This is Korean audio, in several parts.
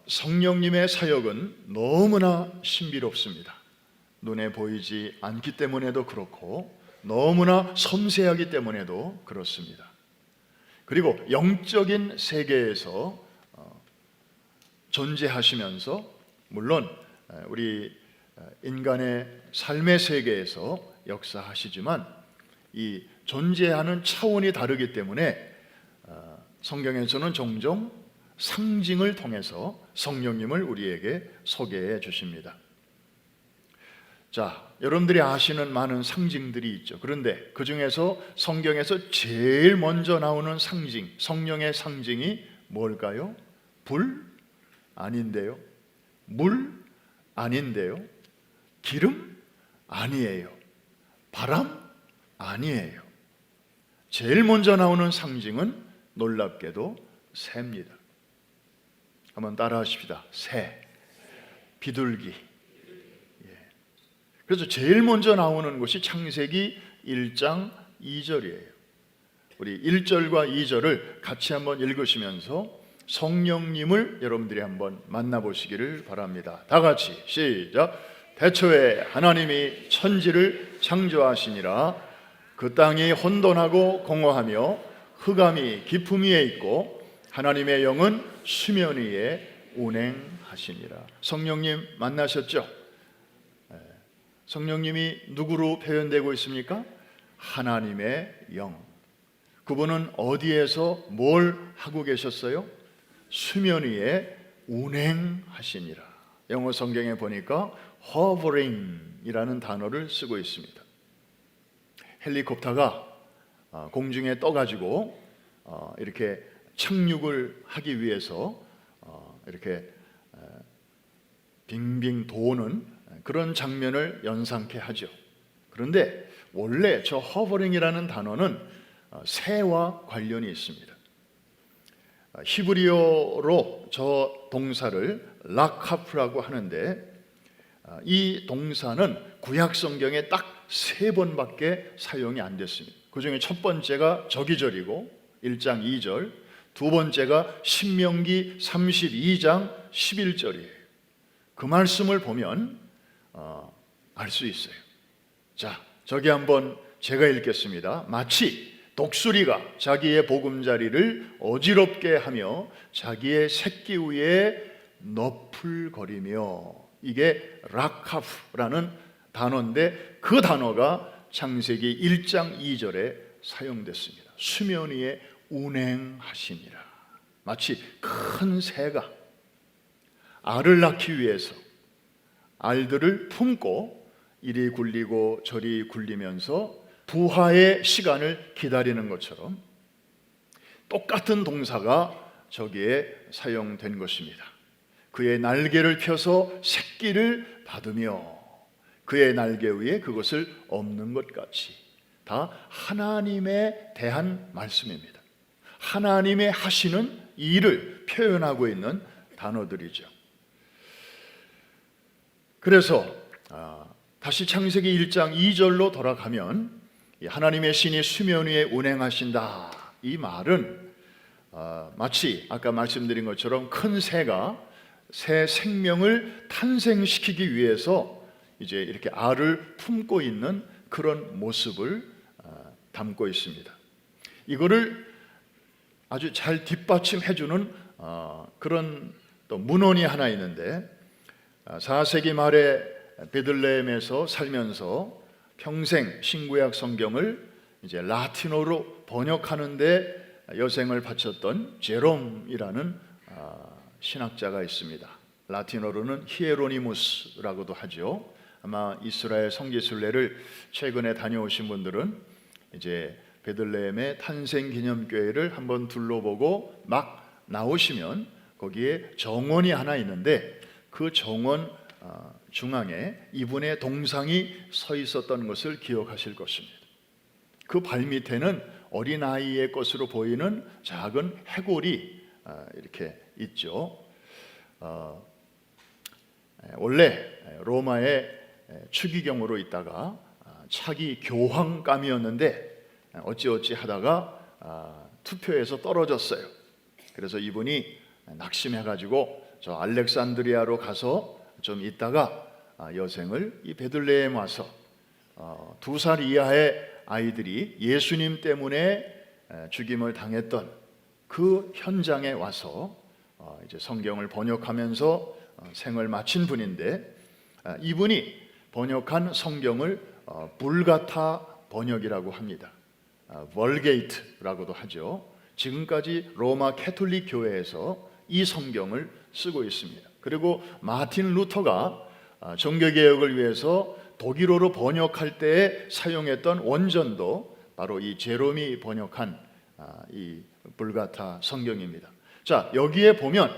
성령님의 사역은 너무나 신비롭습니다. 눈에 보이지 않기 때문에도 그렇고 너무나 섬세하기 때문에도 그렇습니다. 그리고 영적인 세계에서 존재하시면서 물론 우리 인간의 삶의 세계에서 역사하시지만 이 존재하는 차원이 다르기 때문에 성경에서는 종종 상징을 통해서 성령님을 우리에게 소개해 주십니다. 자, 여러분들이 아시는 많은 상징들이 있죠. 그런데 그 중에서 성경에서 제일 먼저 나오는 상징, 성령의 상징이 뭘까요? 불? 아닌데요. 물? 아닌데요. 기름? 아니에요. 바람? 아니에요. 제일 먼저 나오는 상징은 놀랍게도 새입니다. 한번 따라 하십시다. 새, 비둘기. 그래서 제일 먼저 나오는 것이 창세기 1장 2절이에요. 우리 1절과 2절을 같이 한번 읽으시면서 성령님을 여러분들이 한번 만나보시기를 바랍니다. 다 같이 시작. 태초에 하나님이 천지를 창조하시니라. 그 땅이 혼돈하고 공허하며 흑암이 깊음 위에 있고 하나님의 영은 수면 위에 운행하시니라. 성령님 만나셨죠? 성령님이 누구로 표현되고 있습니까? 하나님의 영. 그분은 어디에서 뭘 하고 계셨어요? 수면 위에 운행하시니라. 영어 성경에 보니까 hovering이라는 단어를 쓰고 있습니다. 헬리콥터가 공중에 떠가지고 이렇게 착륙을 하기 위해서 이렇게 빙빙 도는 그런 장면을 연상케 하죠. 그런데 원래 저 hovering이라는 단어는 새와 관련이 있습니다. 히브리어로 저 동사를 락하프라고 하는데 이 동사는 구약 성경에 딱 3번밖에 사용이 안 됐습니다. 그 중에 첫 번째가 저기절이고 1장 2절, 두 번째가 신명기 32장 11절이에요. 그 말씀을 보면 알 수 있어요. 자, 저기 한번 제가 읽겠습니다. 마치 독수리가 자기의 보금자리를 어지럽게 하며 자기의 새끼 위에 너풀거리며, 이게 락하프라는 단어인데 그 단어가 창세기 1장 2절에 사용됐습니다. 수면 위에 운행하시니라. 마치 큰 새가 알을 낳기 위해서 알들을 품고 이리 굴리고 저리 굴리면서 부화의 시간을 기다리는 것처럼 똑같은 동사가 저기에 사용된 것입니다. 그의 날개를 펴서 새끼를 받으며 그의 날개 위에 그것을 엎는 것 같이, 다 하나님에 대한 말씀입니다. 하나님의 하시는 일을 표현하고 있는 단어들이죠. 그래서 다시 창세기 1장 2절로 돌아가면 하나님의 신이 수면 위에 운행하신다, 이 말은 마치 아까 말씀드린 것처럼 큰 새가 새 생명을 탄생시키기 위해서 이제 이렇게 알을 품고 있는 그런 모습을 담고 있습니다. 이거를 아주 잘 뒷받침해주는 그런 또 문헌이 하나 있는데, 4세기 말에 베들레헴에서 살면서 평생 신구약 성경을 이제 라틴어로 번역하는데 여생을 바쳤던 제롬이라는 신학자가 있습니다. 라틴어로는 히에로니무스라고도 하죠. 아마 이스라엘 성지순례를 최근에 다녀오신 분들은 이제 베들레헴의 탄생기념교회를 한번 둘러보고 막 나오시면 거기에 정원이 하나 있는데 그 정원 중앙에 이분의 동상이 서 있었던 것을 기억하실 것입니다. 그 발밑에는 어린아이의 것으로 보이는 작은 해골이 이렇게 있죠. 원래 로마의 추기경으로 있다가 차기 교황감이었는데 어찌어찌 하다가 투표에서 떨어졌어요. 그래서 이분이 낙심해가지고 저 알렉산드리아로 가서 좀 있다가 여생을 이 베들레헴 와서 2살 이하의 아이들이 예수님 때문에 죽임을 당했던 그 현장에 와서 이제 성경을 번역하면서 생을 마친 분인데, 이분이 번역한 성경을 불가타 번역이라고 합니다. 월게이트라고도 하죠. 지금까지 로마 캐톨릭 교회에서 이 성경을 쓰고 있습니다. 그리고 마틴 루터가 종교개혁을 위해서 독일어로 번역할 때에 사용했던 원전도 바로 이 제롬이 번역한 이 불가타 성경입니다. 자, 여기에 보면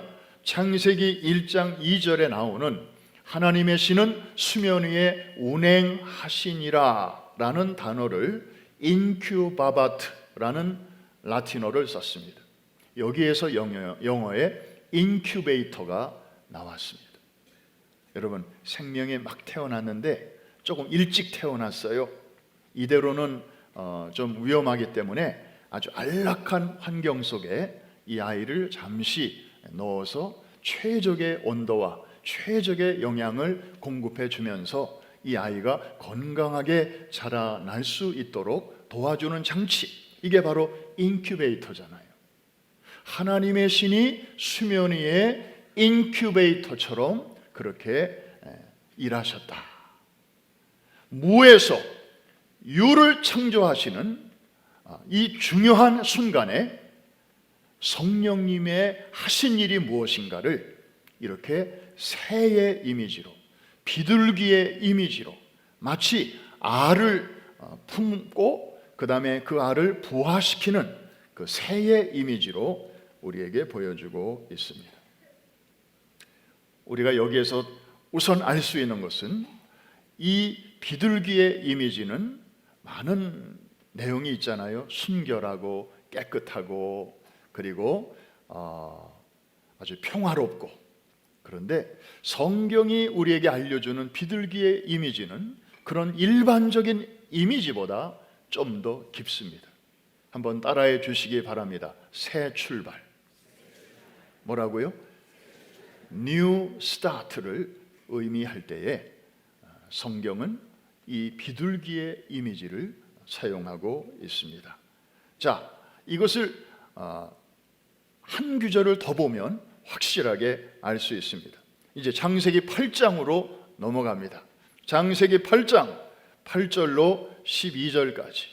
창세기 1장 2절에 나오는 하나님의 신은 수면 위에 운행하시니라 라는 단어를 인큐바바트라는 라틴어를 썼습니다. 여기에서 영어에 인큐베이터가 나왔습니다. 여러분, 생명이 막 태어났는데 조금 일찍 태어났어요. 이대로는 좀 위험하기 때문에 아주 안락한 환경 속에 이 아이를 잠시 넣어서 최적의 온도와 최적의 영양을 공급해 주면서 이 아이가 건강하게 자라날 수 있도록 도와주는 장치, 이게 바로 인큐베이터잖아요. 하나님의 신이 수면 위에 인큐베이터처럼 그렇게 일하셨다. 무에서 유를 창조하시는 이 중요한 순간에 성령님의 하신 일이 무엇인가를 이렇게 새의 이미지로, 비둘기의 이미지로, 마치 알을 품고 그 다음에 그 알을 부화시키는 그 새의 이미지로 우리에게 보여주고 있습니다. 우리가 여기에서 우선 알 수 있는 것은 이 비둘기의 이미지는 많은 내용이 있잖아요. 순결하고 깨끗하고 그리고 아주 평화롭고. 그런데 성경이 우리에게 알려주는 비둘기의 이미지는 그런 일반적인 이미지보다 좀 더 깊습니다. 한번 따라해 주시기 바랍니다. 새 출발. 뭐라고요? New Start를 의미할 때에 성경은 이 비둘기의 이미지를 사용하고 있습니다. 자, 이것을 한 구절을 더 보면 확실하게 알 수 있습니다. 이제 창세기 8장으로 넘어갑니다. 창세기 8장 8절로 12절까지.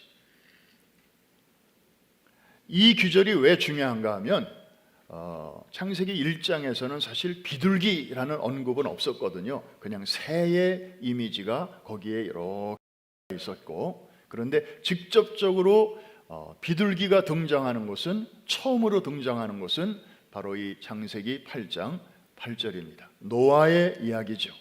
이 구절이 왜 중요한가 하면 창세기 1장에서는 사실 비둘기라는 언급은 없었거든요. 그냥 새의 이미지가 거기에 이렇게 있었고, 그런데 직접적으로 비둘기가 등장하는 것은, 처음으로 등장하는 것은 바로 이 창세기 8장 8절입니다. 노아의 이야기죠.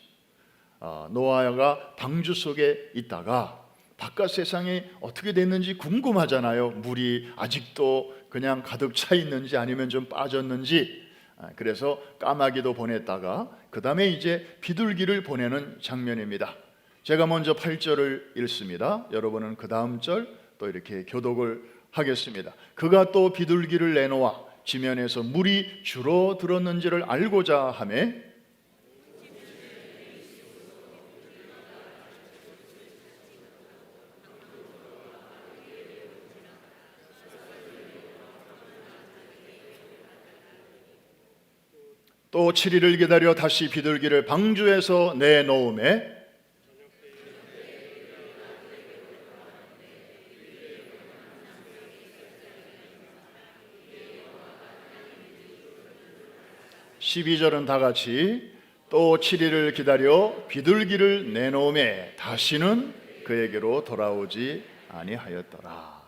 노아가 방주 속에 있다가 바깥 세상이 어떻게 됐는지 궁금하잖아요. 물이 아직도 그냥 가득 차 있는지 아니면 좀 빠졌는지. 그래서 까마귀도 보냈다가 그 다음에 이제 비둘기를 보내는 장면입니다. 제가 먼저 8절을 읽습니다. 여러분은 그 다음 절 또 이렇게 교독을 하겠습니다. 그가 또 비둘기를 내놓아 지면에서 물이 줄어들었는지를 알고자 하며 또 7일을 기다려 다시 비둘기를 방주에서 내놓음에 (12절은) 다 같이 또 7일을 기다려 비둘기를 내놓음에 다시는 그에게로 돌아오지 아니하였더라.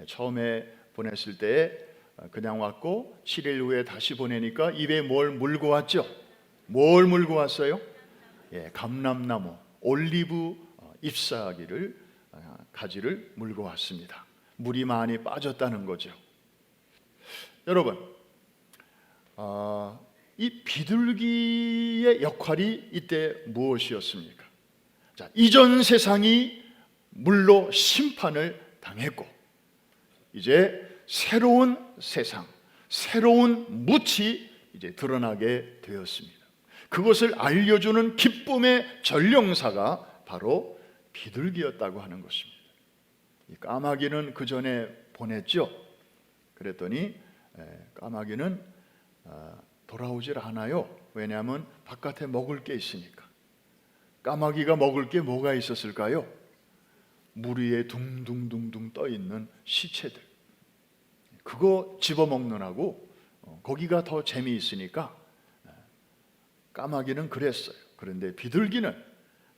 처음에 보냈을 때 그냥 왔고 7일 후에 다시 보내니까 입에 뭘 물고 왔죠? 뭘 물고 왔어요? 감람나무, 올리브 잎사귀를, 가지를 물고 왔습니다. 물이 많이 빠졌다는 거죠. 여러분, 이 비둘기의 역할이 이때 무엇이었습니까? 자, 이전 세상이 물로 심판을 당했고 이제 새로운 세상, 새로운 묻이 이제 드러나게 되었습니다. 그것을 알려주는 기쁨의 전령사가 바로 비둘기였다고 하는 것입니다. 이 까마귀는 그 전에 보냈죠. 그랬더니 까마귀는 돌아오질 않아요. 왜냐하면 바깥에 먹을 게 있으니까. 까마귀가 먹을 게 뭐가 있었을까요? 물 위에 둥둥둥둥 떠 있는 시체들. 그거 집어먹느라고 거기가 더 재미있으니까 까마귀는 그랬어요. 그런데 비둘기는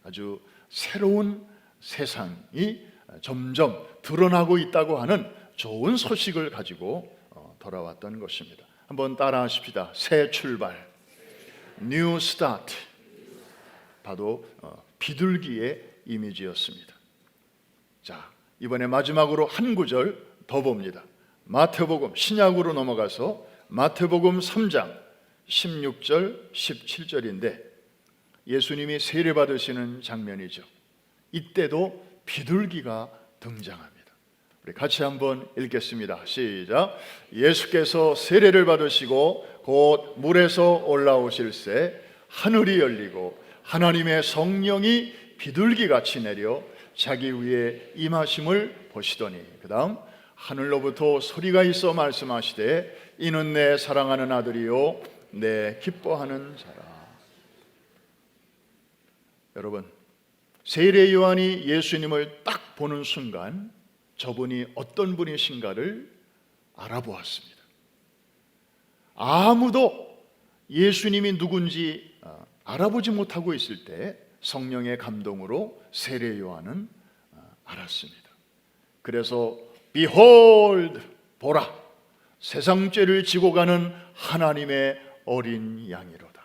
아주 새로운 세상이 점점 드러나고 있다고 하는 좋은 소식을 가지고 돌아왔던 것입니다. 한번 따라하십시다. 새 출발, New Start. 바로 비둘기의 이미지였습니다. 자, 이번에 마지막으로 한 구절 더 봅니다. 마태복음, 신약으로 넘어가서 마태복음 3장 16절 17절인데 예수님이 세례 받으시는 장면이죠. 이때도 비둘기가 등장합니다. 우리 같이 한번 읽겠습니다. 시작. 예수께서 세례를 받으시고 곧 물에서 올라오실새 하늘이 열리고 하나님의 성령이 비둘기같이 내려 자기 위에 임하심을 보시더니, 그 다음 하늘로부터 소리가 있어 말씀하시되 이는 내 사랑하는 아들이요 내 기뻐하는 자라. 여러분, 세례 요한이 예수님을 딱 보는 순간 저분이 어떤 분이신가를 알아보았습니다. 아무도 예수님이 누군지 알아보지 못하고 있을 때 성령의 감동으로 세례 요한은 알았습니다. 그래서 Behold, 보라, 세상 죄를 지고 가는 하나님의 어린 양이로다.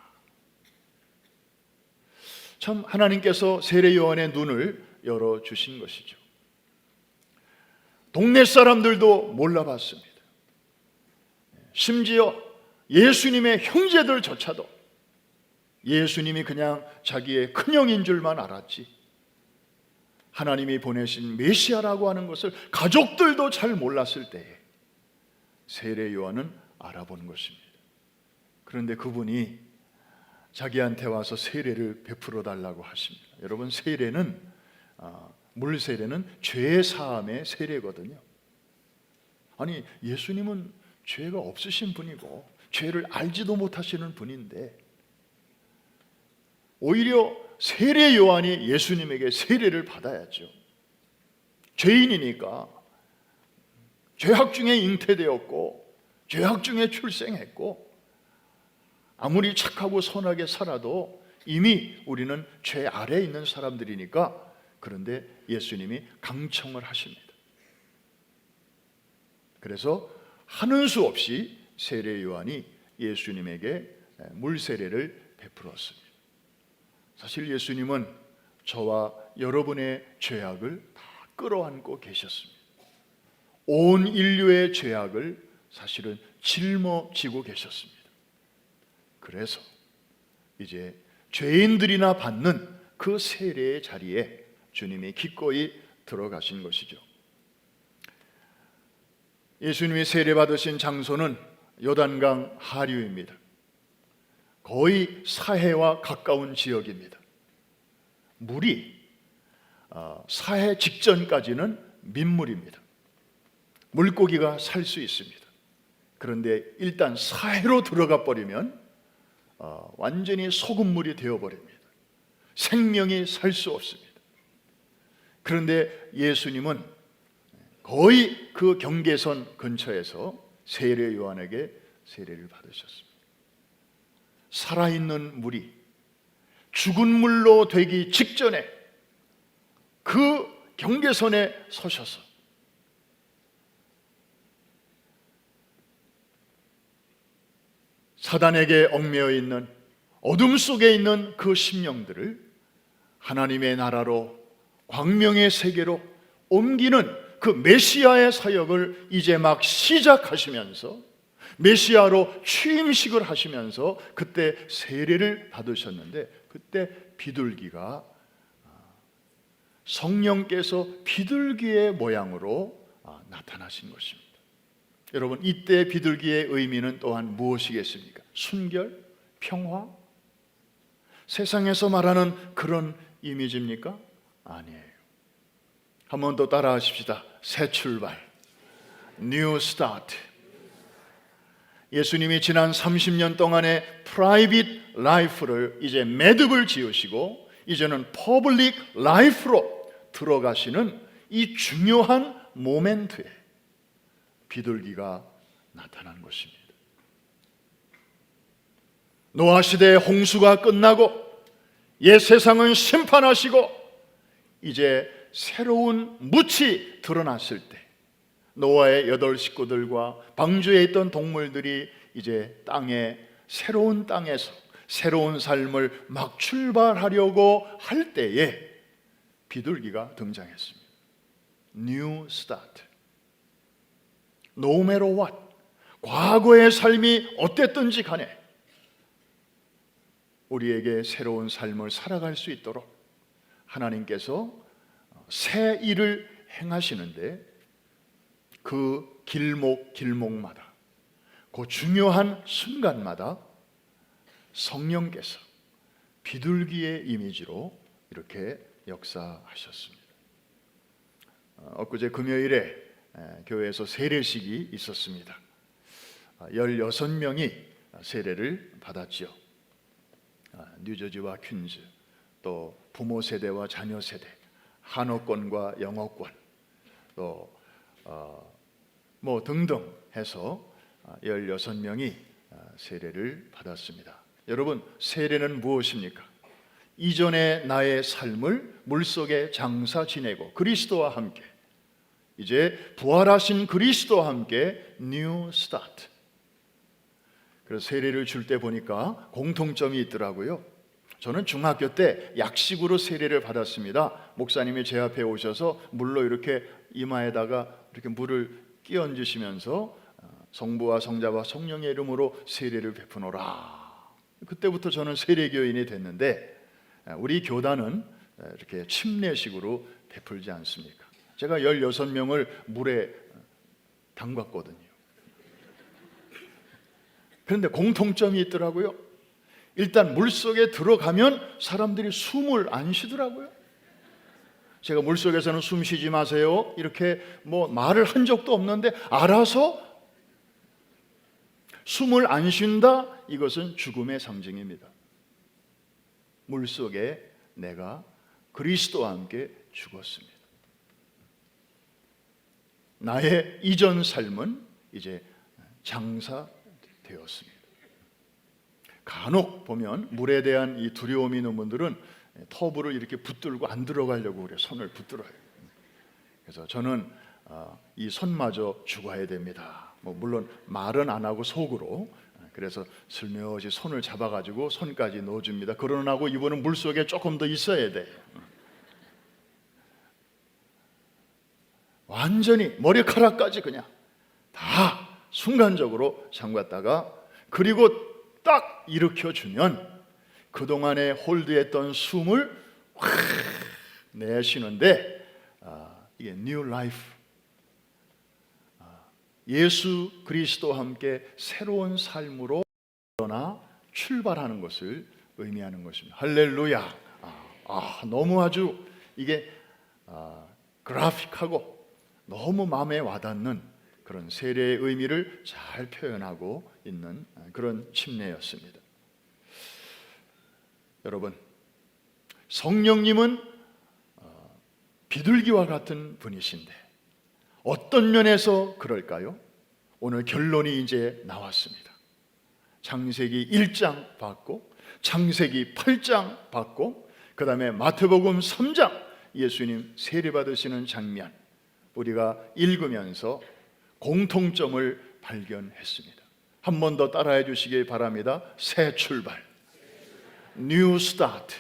참 하나님께서 세례 요한의 눈을 열어주신 것이죠. 동네 사람들도 몰라봤습니다. 심지어 예수님의 형제들조차도 예수님이 그냥 자기의 큰형인 줄만 알았지 하나님이 보내신 메시아라고 하는 것을 가족들도 잘 몰랐을 때에 세례 요한은 알아본 것입니다. 그런데 그분이 자기한테 와서 세례를 베풀어 달라고 하십니다. 여러분, 세례는 물 세례는 죄 사함의 세례거든요. 아니, 예수님은 죄가 없으신 분이고 죄를 알지도 못하시는 분인데 오히려 세례 요한이 예수님에게 세례를 받아야죠. 죄인이니까 죄악 중에 잉태되었고 죄악 중에 출생했고 아무리 착하고 선하게 살아도 이미 우리는 죄 아래에 있는 사람들이니까. 그런데 예수님이 강청을 하십니다. 그래서 하는 수 없이 세례 요한이 예수님에게 물 세례를 베풀었습니다. 사실 예수님은 저와 여러분의 죄악을 다 끌어안고 계셨습니다. 온 인류의 죄악을 사실은 짊어지고 계셨습니다. 그래서 이제 죄인들이나 받는 그 세례의 자리에 주님이 기꺼이 들어가신 것이죠. 예수님이 세례 받으신 장소는 요단강 하류입니다. 거의 사해와 가까운 지역입니다. 물이 사해 직전까지는 민물입니다. 물고기가 살 수 있습니다. 그런데 일단 사해로 들어가 버리면 완전히 소금물이 되어버립니다. 생명이 살 수 없습니다. 그런데 예수님은 거의 그 경계선 근처에서 세례 요한에게 세례를 받으셨습니다. 살아있는 물이 죽은 물로 되기 직전에 그 경계선에 서셔서 사단에게 얽매여 있는 어둠 속에 있는 그 심령들을 하나님의 나라로 광명의 세계로 옮기는 그 메시아의 사역을 이제 막 시작하시면서 메시아로 취임식을 하시면서 그때 세례를 받으셨는데 그때 비둘기가 성령께서 비둘기의 모양으로 나타나신 것입니다. 여러분, 이때 비둘기의 의미는 또한 무엇이겠습니까? 순결, 평화? 세상에서 말하는 그런 이미지입니까? 아니에요. 한 번 더 따라 하십시다. 새 출발, New Start. 예수님이 지난 30년 동안의 프라이빗 라이프를 이제 매듭을 지으시고 이제는 퍼블릭 라이프로 들어가시는 이 중요한 모멘트에 비둘기가 나타난 것입니다. 노아 시대의 홍수가 끝나고 옛 세상은 심판하시고 이제 새로운 묻이 드러났을 때 노아의 8 식구들과 방주에 있던 동물들이 이제 새로운 땅에서 새로운 삶을 막 출발하려고 할 때에 비둘기가 등장했습니다. New Start. No matter what. 과거의 삶이 어땠든지 간에 우리에게 새로운 삶을 살아갈 수 있도록 하나님께서 새 일을 행하시는데 그 길목마다 그 중요한 순간마다 성령께서 비둘기의 이미지로 이렇게 역사하셨습니다. 엊그제 금요일에 교회에서 세례식이 있었습니다. 16명이 세례를 받았지요. 뉴저지와 퀸즈, 또 부모 세대와 자녀 세대, 한어권과 영어권, 또 뭐 등등 해서 16명이 세례를 받았습니다. 여러분, 세례는 무엇입니까? 이전의 나의 삶을 물속에 장사 지내고 그리스도와 함께 이제 부활하신 그리스도와 함께 New Start. 그래서 세례를 줄 때 보니까 공통점이 있더라고요. 저는 중학교 때 약식으로 세례를 받았습니다. 목사님이 제 앞에 오셔서 물로 이렇게 이마에다가 이렇게 물을 끼얹으시면서 성부와 성자와 성령의 이름으로 세례를 베푸노라. 그때부터 저는 세례교인이 됐는데 우리 교단은 이렇게 침례식으로 베풀지 않습니까? 제가 16명을 물에 담갔거든요. 그런데 공통점이 있더라고요. 일단 물속에 들어가면 사람들이 숨을 안 쉬더라고요. 제가 물속에서는 숨 쉬지 마세요 이렇게 뭐 말을 한 적도 없는데 알아서 숨을 안 쉰다. 이것은 죽음의 상징입니다. 물속에 내가 그리스도와 함께 죽었습니다. 나의 이전 삶은 이제 장사되었습니다. 간혹 보면 물에 대한 이 두려움이 있는 분들은 터부를 이렇게 붙들고 안 들어가려고 그래요. 손을 붙들어요. 그래서 저는 이 손마저 죽어야 됩니다. 뭐 물론 말은 안 하고 속으로, 그래서 슬며시 손을 잡아가지고 손까지 넣어줍니다. 그러나고 이분은 물속에 조금 더 있어야 돼. 완전히 머리카락까지 그냥 다 순간적으로 잠갔다가 그리고 딱 일으켜주면 그동안에 홀드했던 숨을 확 내쉬는데 이게 뉴 라이프, 예수 그리스도와 함께 새로운 삶으로 일어나 출발하는 것을 의미하는 것입니다. 할렐루야. 너무 아주 이게 그래픽하고 너무 마음에 와닿는 그런 세례의 의미를 잘 표현하고 있는 그런 침례였습니다. 여러분, 성령님은 비둘기와 같은 분이신데 어떤 면에서 그럴까요? 오늘 결론이 이제 나왔습니다. 창세기 1장 받고 창세기 8장 받고 그 다음에 마태복음 3장 예수님 세례 받으시는 장면 우리가 읽으면서 공통점을 발견했습니다. 한 번 더 따라해 주시길 바랍니다. 새 출발, New Start.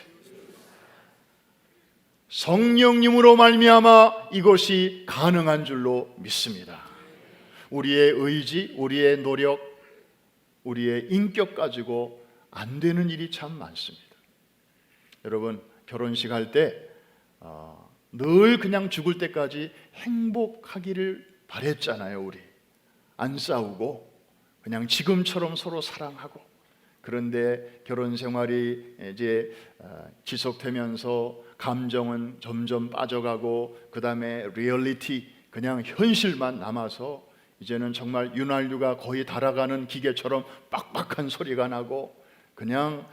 성령님으로 말미암아 이것이 가능한 줄로 믿습니다. 우리의 의지, 우리의 노력, 우리의 인격 가지고 안 되는 일이 참 많습니다. 여러분, 결혼식 할 때 늘 그냥 죽을 때까지 행복하기를 바랬잖아요. 우리 안 싸우고 그냥 지금처럼 서로 사랑하고, 그런데 결혼 생활이 이제 지속되면서 감정은 점점 빠져가고, 그 다음에 리얼리티, 그냥 현실만 남아서 이제는 정말 윤활유가 거의 달아가는 기계처럼 빡빡한 소리가 나고, 그냥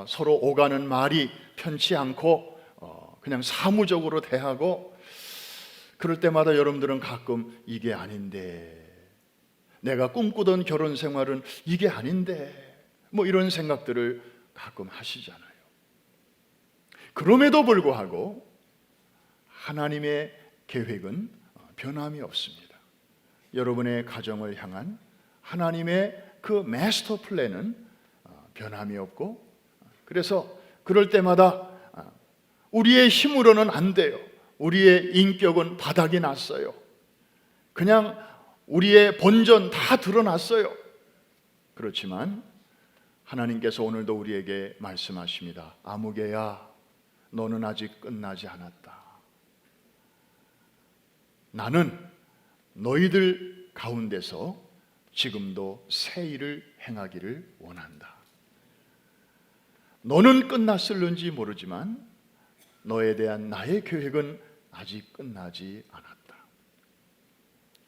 서로 오가는 말이 편치 않고 그냥 사무적으로 대하고, 그럴 때마다 여러분들은 가끔 이게 아닌데, 내가 꿈꾸던 결혼 생활은 이게 아닌데, 뭐 이런 생각들을 가끔 하시잖아요. 그럼에도 불구하고 하나님의 계획은 변함이 없습니다. 여러분의 가정을 향한 하나님의 그 마스터 플랜은 변함이 없고, 그래서 그럴 때마다 우리의 힘으로는 안 돼요. 우리의 인격은 바닥이 났어요. 그냥 우리의 본전 다 드러났어요. 그렇지만 하나님께서 오늘도 우리에게 말씀하십니다. 아무개야, 너는 아직 끝나지 않았다. 나는 너희들 가운데서 지금도 새 일을 행하기를 원한다. 너는 끝났을는지 모르지만 너에 대한 나의 계획은 아직 끝나지 않았다.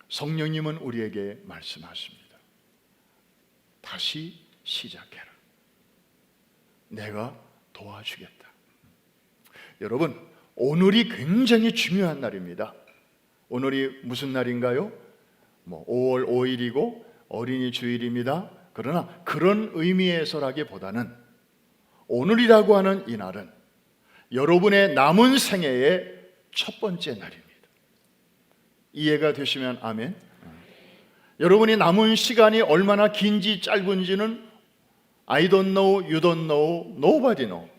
성령님은 우리에게 말씀하십니다. 다시 시작해라. 내가 도와주겠다. 여러분, 오늘이 굉장히 중요한 날입니다. 오늘이 무슨 날인가요? 5월 5일이고 어린이 주일입니다. 그러나 그런 의미에서라기보다는 오늘이라고 하는 이 날은 여러분의 남은 생애의 첫 번째 날입니다. 이해가 되시면 아멘. 여러분이 남은 시간이 얼마나 긴지 짧은지는 I don't know, you don't know, nobody knows.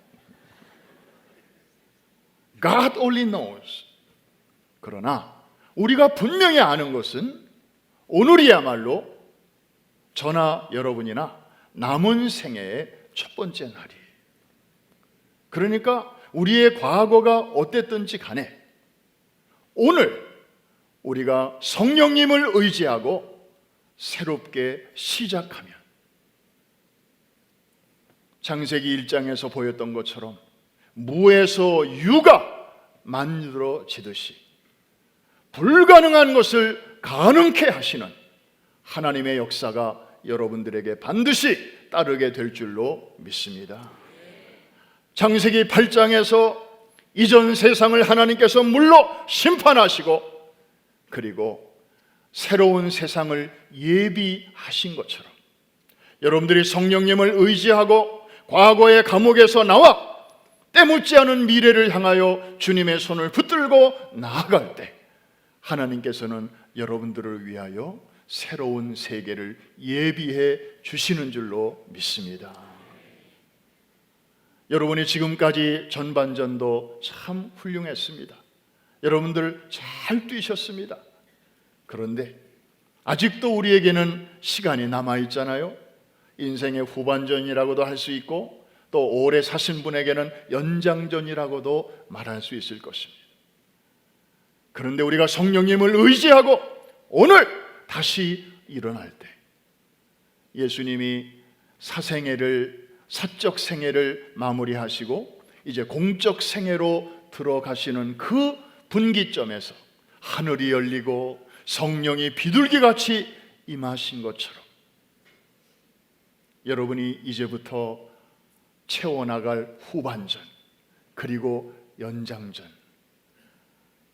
God only knows. 그러나 우리가 분명히 아는 것은 오늘이야말로 저나 여러분이나 남은 생애의 첫 번째 날이에요. 그러니까 우리의 과거가 어땠든지 간에 오늘 우리가 성령님을 의지하고 새롭게 시작하면 창세기 1장에서 보였던 것처럼 무에서 유가 만들어지듯이 불가능한 것을 가능케 하시는 하나님의 역사가 여러분들에게 반드시 따르게 될 줄로 믿습니다. 창세기 8장에서 이전 세상을 하나님께서 물로 심판하시고 그리고 새로운 세상을 예비하신 것처럼 여러분들이 성령님을 의지하고 과거의 감옥에서 나와 때묻지 않은 미래를 향하여 주님의 손을 붙들고 나아갈 때 하나님께서는 여러분들을 위하여 새로운 세계를 예비해 주시는 줄로 믿습니다. 여러분이 지금까지 전반전도 참 훌륭했습니다. 여러분들 잘 뛰셨습니다. 그런데 아직도 우리에게는 시간이 남아있잖아요. 인생의 후반전이라고도 할 수 있고 또 오래 사신 분에게는 연장전이라고도 말할 수 있을 것입니다. 그런데 우리가 성령님을 의지하고 오늘 다시 일어날 때 예수님이 사적 생애를 마무리하시고 이제 공적 생애로 들어가시는 그 분기점에서 하늘이 열리고 성령이 비둘기같이 임하신 것처럼 여러분이 이제부터 채워나갈 후반전 그리고 연장전,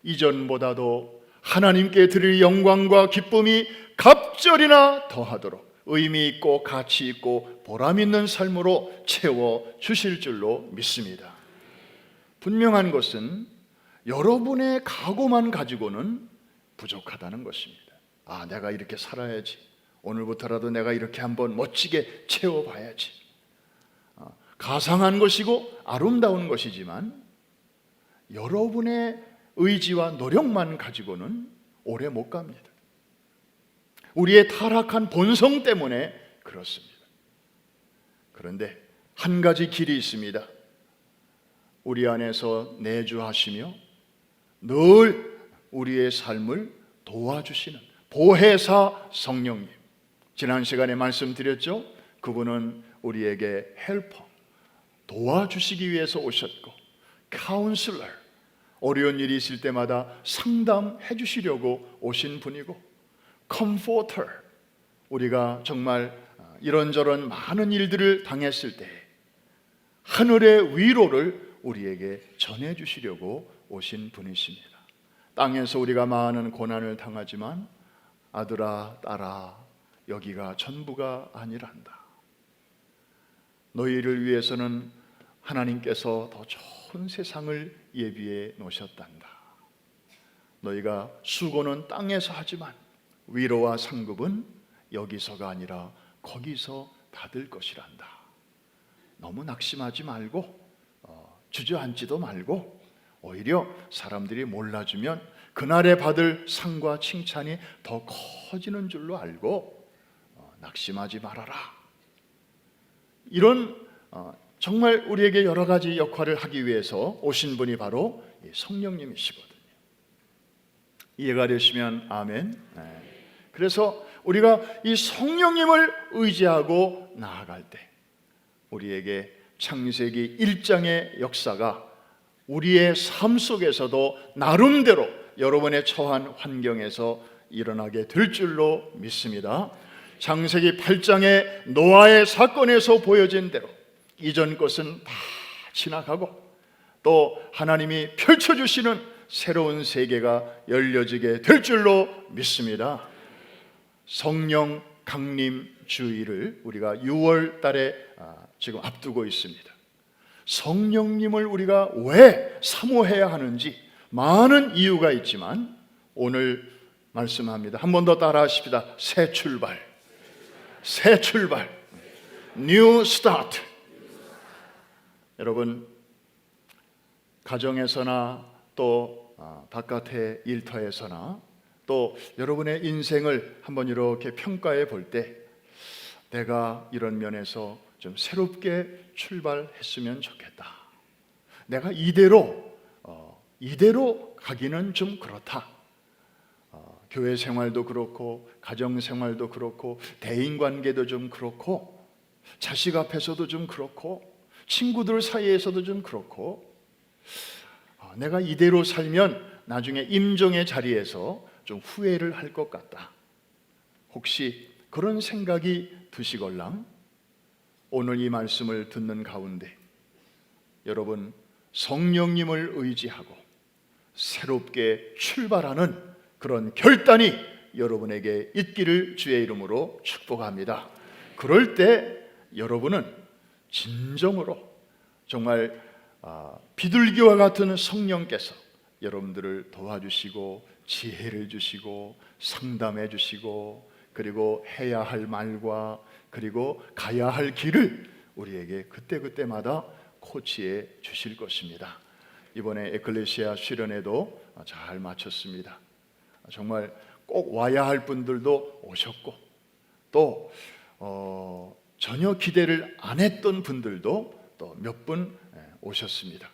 이전보다도 하나님께 드릴 영광과 기쁨이 갑절이나 더하도록 의미 있고 가치 있고 보람 있는 삶으로 채워 주실 줄로 믿습니다. 분명한 것은 여러분의 각오만 가지고는 부족하다는 것입니다. 내가 이렇게 살아야지. 오늘부터라도 내가 이렇게 한번 멋지게 채워봐야지. 가상한 것이고 아름다운 것이지만 여러분의 의지와 노력만 가지고는 오래 못 갑니다. 우리의 타락한 본성 때문에 그렇습니다. 그런데 한 가지 길이 있습니다. 우리 안에서 내주하시며 늘 우리의 삶을 도와주시는, 보혜사 성령님, 지난 시간에 말씀드렸죠. 그분은 우리에게 헬퍼, 도와주시기 위해서 오셨고, 카운슬러, 어려운 일이 있을 때마다 상담해 주시려고 오신 분이고, 컴포터, 우리가 정말 이런저런 많은 일들을 당했을 때 하늘의 위로를 우리에게 전해 주시려고 오신 분이십니다. 땅에서 우리가 많은 고난을 당하지만 아들아 딸아, 여기가 전부가 아니란다. 너희를 위해서는 하나님께서 더 좋은 세상을 예비해 놓으셨단다. 너희가 수고는 땅에서 하지만 위로와 상급은 여기서가 아니라 거기서 받을 것이란다. 너무 낙심하지 말고 주저앉지도 말고 오히려 사람들이 몰라주면 그날에 받을 상과 칭찬이 더 커지는 줄로 알고 낙심하지 말아라. 이런 정말 우리에게 여러 가지 역할을 하기 위해서 오신 분이 바로 성령님이시거든요. 이해가 되시면 아멘. 그래서 우리가 이 성령님을 의지하고 나아갈 때 우리에게 창세기 1장의 역사가 우리의 삶 속에서도 나름대로 여러분의 처한 환경에서 일어나게 될 줄로 믿습니다. 창세기 8장의 노아의 사건에서 보여진 대로 이전 것은 다 지나가고 또 하나님이 펼쳐주시는 새로운 세계가 열려지게 될 줄로 믿습니다. 성령 강림 주일을 우리가 6월 달에 지금 앞두고 있습니다. 성령님을 우리가 왜 사모해야 하는지 많은 이유가 있지만 오늘 말씀합니다. 한 번 더 따라 하십시다. 새 출발, 새 출발, New Start. 여러분, 가정에서나 또 바깥의 일터에서나 또 여러분의 인생을 한번 이렇게 평가해 볼 때 내가 이런 면에서 좀 새롭게 출발했으면 좋겠다. 내가 이대로 가기는 좀 그렇다. 교회 생활도 그렇고 가정 생활도 그렇고 대인관계도 좀 그렇고 자식 앞에서도 좀 그렇고 친구들 사이에서도 좀 그렇고 내가 이대로 살면 나중에 임종의 자리에서 좀 후회를 할 것 같다. 혹시 그런 생각이 드시걸랑 오늘 이 말씀을 듣는 가운데 여러분 성령님을 의지하고 새롭게 출발하는 그런 결단이 여러분에게 있기를 주의 이름으로 축복합니다. 그럴 때 여러분은 진정으로 정말 비둘기와 같은 성령께서 여러분들을 도와주시고 지혜를 주시고 상담해 주시고 그리고 해야 할 말과 그리고 가야 할 길을 우리에게 그때그때마다 코치해 주실 것입니다. 이번에 에클레시아 수련회도 잘 마쳤습니다. 정말 꼭 와야 할 분들도 오셨고 또 전혀 기대를 안 했던 분들도 또 몇 분 오셨습니다.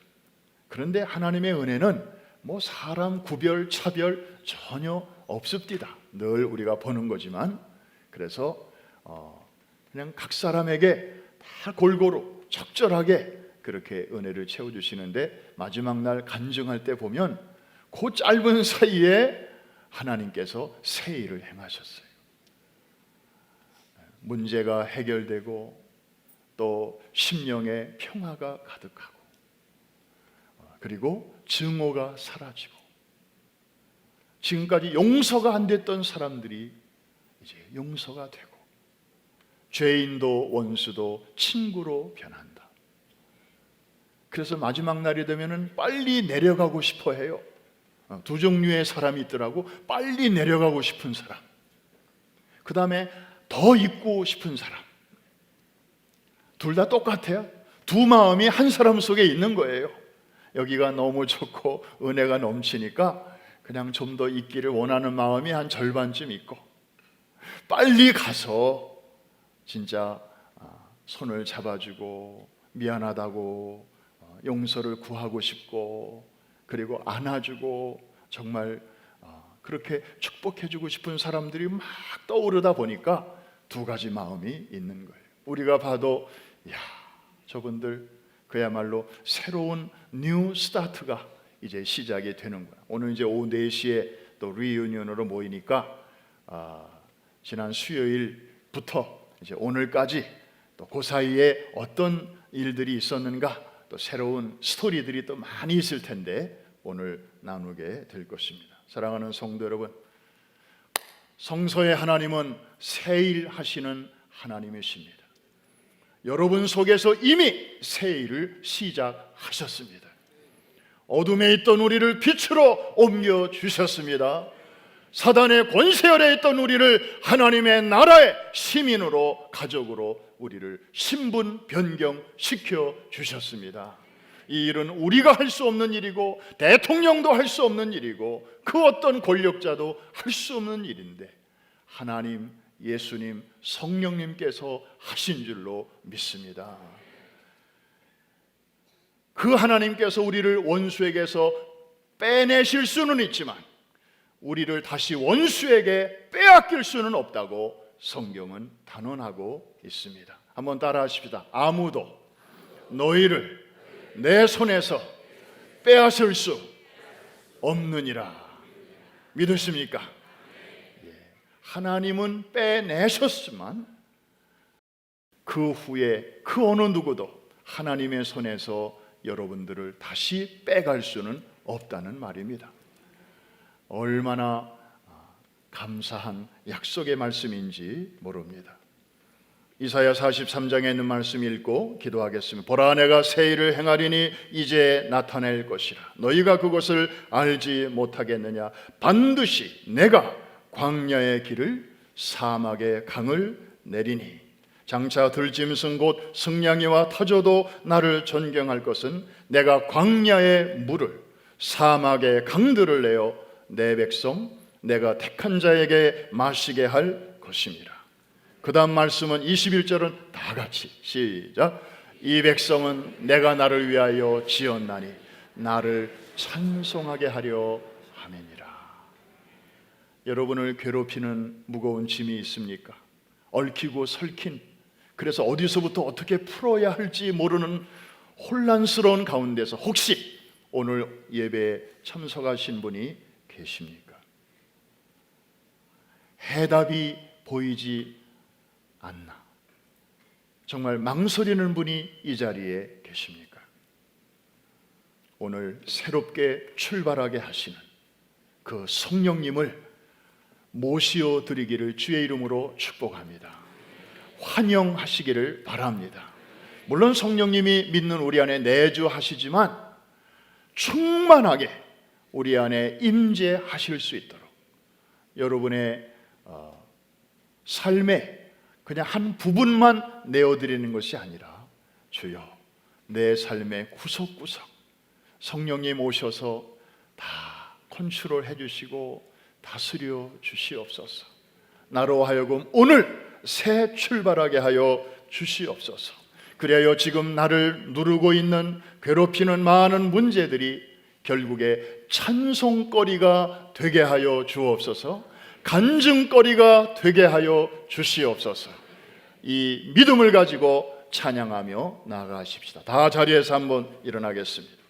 그런데 하나님의 은혜는 뭐 사람 구별 차별 전혀 없습니다. 늘 우리가 보는 거지만 그래서 그냥 각 사람에게 다 골고루 적절하게 그렇게 은혜를 채워주시는데 마지막 날 간증할 때 보면 그 짧은 사이에 하나님께서 새 일을 행하셨어요. 문제가 해결되고 또 심령의 평화가 가득하고 그리고 증오가 사라지고 지금까지 용서가 안 됐던 사람들이 이제 용서가 되고 죄인도 원수도 친구로 변한다. 그래서 마지막 날이 되면은 빨리 내려가고 싶어 해요. 두 종류의 사람이 있더라고. 빨리 내려가고 싶은 사람, 그 다음에 더 있고 싶은 사람. 둘 다 똑같아요. 두 마음이 한 사람 속에 있는 거예요. 여기가 너무 좋고 은혜가 넘치니까 그냥 좀 더 있기를 원하는 마음이 한 절반쯤 있고 빨리 가서 진짜 손을 잡아주고 미안하다고 용서를 구하고 싶고 그리고 안아주고 정말 그렇게 축복해주고 싶은 사람들이 막 떠오르다 보니까 두 가지 마음이 있는 거예요. 우리가 봐도 야, 저분들 그야말로 새로운 뉴 스타트가 이제 시작이 되는 거야. 오늘 이제 오후 4시에 또 리유니언으로 모이니까 지난 수요일부터 이제 오늘까지 또 그 사이에 어떤 일들이 있었는가, 또 새로운 스토리들이 또 많이 있을 텐데 오늘 나누게 될 것입니다. 사랑하는 성도 여러분, 성서의 하나님은 새 일 하시는 하나님이십니다. 여러분 속에서 이미 새 일을 시작하셨습니다. 어둠에 있던 우리를 빛으로 옮겨 주셨습니다. 사단의 권세 아래 있던 우리를 하나님의 나라의 시민으로, 가족으로 우리를 신분 변경시켜 주셨습니다. 이 일은 우리가 할 수 없는 일이고 대통령도 할 수 없는 일이고 그 어떤 권력자도 할 수 없는 일인데 하나님, 예수님, 성령님께서 하신 줄로 믿습니다. 그 하나님께서 우리를 원수에게서 빼내실 수는 있지만 우리를 다시 원수에게 빼앗길 수는 없다고 성경은 단언하고 있습니다. 한번 따라 하십시다. 아무도 너희를 내 손에서 빼앗을 수 없느니라. 믿으십니까? 하나님은 빼내셨지만 그 후에 그 어느 누구도 하나님의 손에서 여러분들을 다시 빼갈 수는 없다는 말입니다. 얼마나 감사한 약속의 말씀인지 모릅니다. 이사야 43장에 있는 말씀 읽고 기도하겠습니다. 보라, 내가 새 일을 행하리니 이제 나타낼 것이라. 너희가 그것을 알지 못하겠느냐. 반드시 내가 광야의 길을, 사막의 강을 내리니 장차 들짐승 곧 승냥이와 타조도 나를 존경할 것은 내가 광야의 물을, 사막의 강들을 내어 내 백성 내가 택한 자에게 마시게 할 것입니다. 그 다음 말씀은 21절은 다 같이 시작. 이 백성은 내가 나를 위하여 지었나니 나를 찬송하게 하려 함이니라. 여러분을 괴롭히는 무거운 짐이 있습니까? 얽히고 설킨, 그래서 어디서부터 어떻게 풀어야 할지 모르는 혼란스러운 가운데서 혹시 오늘 예배에 참석하신 분이 계십니까? 해답이 보이지 않나? 정말 망설이는 분이 이 자리에 계십니까? 오늘 새롭게 출발하게 하시는 그 성령님을 모시어 드리기를 주의 이름으로 축복합니다. 환영하시기를 바랍니다. 물론 성령님이 믿는 우리 안에 내주하시지만 충만하게 우리 안에 임재하실 수 있도록 여러분의 삶에 그냥 한 부분만 내어드리는 것이 아니라 주여 내 삶의 구석구석 성령님 오셔서 다 컨트롤 해주시고 다스려 주시옵소서. 나로 하여금 오늘 새 출발하게 하여 주시옵소서. 그래야 지금 나를 누르고 있는 괴롭히는 많은 문제들이 결국에 찬송거리가 되게 하여 주옵소서. 간증거리가 되게 하여 주시옵소서. 이 믿음을 가지고 찬양하며 나아가십시다. 다 자리에서 한번 일어나겠습니다.